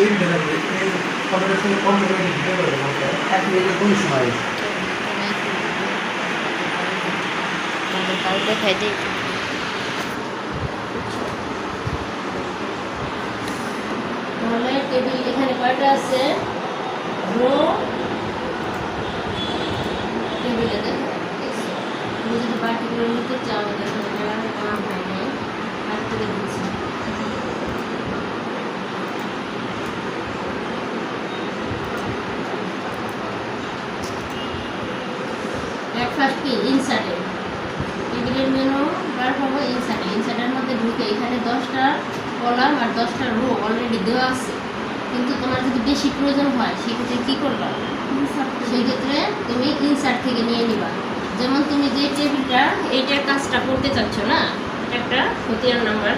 এই দেখা যায় কম্পিউটার সঙ্গে কম্পিউটার ভিডিও করে এক মিনিটের কোন সময় তাও দেখাই দিই। তাহলে টেবিল এখানে কয়টা আছে? রো টেবিলে দেখো। তুমি যদি বাকি করে নিতে চাও দেখো কাম হয় নাই বাদ করে দিচ্ছি। ফার্স্ট কি ইনসার্টে টেবিলের মেনু বার পাবো ইনসার্টে। ইনসার্টের মধ্যে ঢুকে এখানে 10টা কলাম আর 10টা রো অলরেডি দেওয়া আছে, কিন্তু তোমার যদি বেশি প্রয়োজন হয় সেক্ষেত্রে কী করবা? সেক্ষেত্রে তুমি ইনসার্ট থেকে নিয়ে নিবা। যেমন তুমি যে টেবিলটা এইটার কাজটা করতে চাচ্ছ না, একটা খতিয়ান নাম্বার,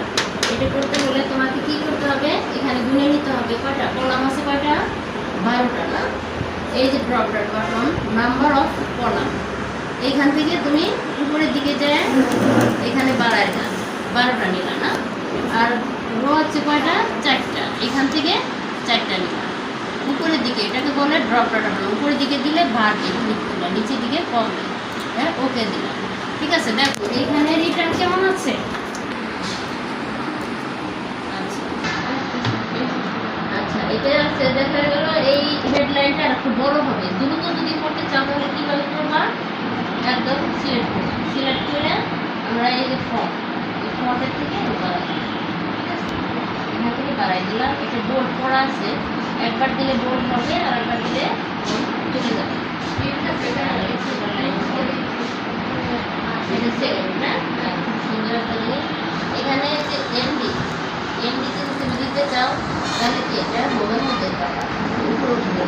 এটা করতে হলে তোমাকে কি করতে হবে? এখানে গুনে নিতে হবে কয়টা কলাম আছে, কয়টা? 12টা না? এই যে drop dot button number of column, এইখান থেকে তুমি উপরের দিকে যায় এখানে বাড়ায় না, 12টা নিলা না? আর রো হচ্ছে কয়টা? 4টা, এখান থেকে 4টা নিলা। উপরের দিকে এটাকে বলে ড্রপ ডট বাটন, উপরের দিকে দিলে বাড়বে, ক্লিক করলে নিচের দিকে কমবে। হ্যাঁ, ওকে দিলাম। ঠিক আছে, দেখো এখানে রিটার্ন কেমন আছে? আচ্ছা, এটা আছে দেখা গেল এই হেডলাইনটা একটু বড় হবে। দ্রুত যদি করতে চাও তাহলে কীভাবে করবা? একদম সিলেক্ট করে আমরা এই যে ফন্টের থেকে বাড়াই, এখান থেকে বাড়াই দিলাম। এটা বোল্ড করা আছে, একবার দিলে বোল্ড হবে আর একবার দিলে চলে যাবে। এটা সেকেন্ড না? খুব সুন্দর একটা জিনিস। এখানে যে এমডি যদি তুমি দিতে চাও তাহলে কি এটা মোবাইল মধ্যে পাবা, উপরে উঠবে।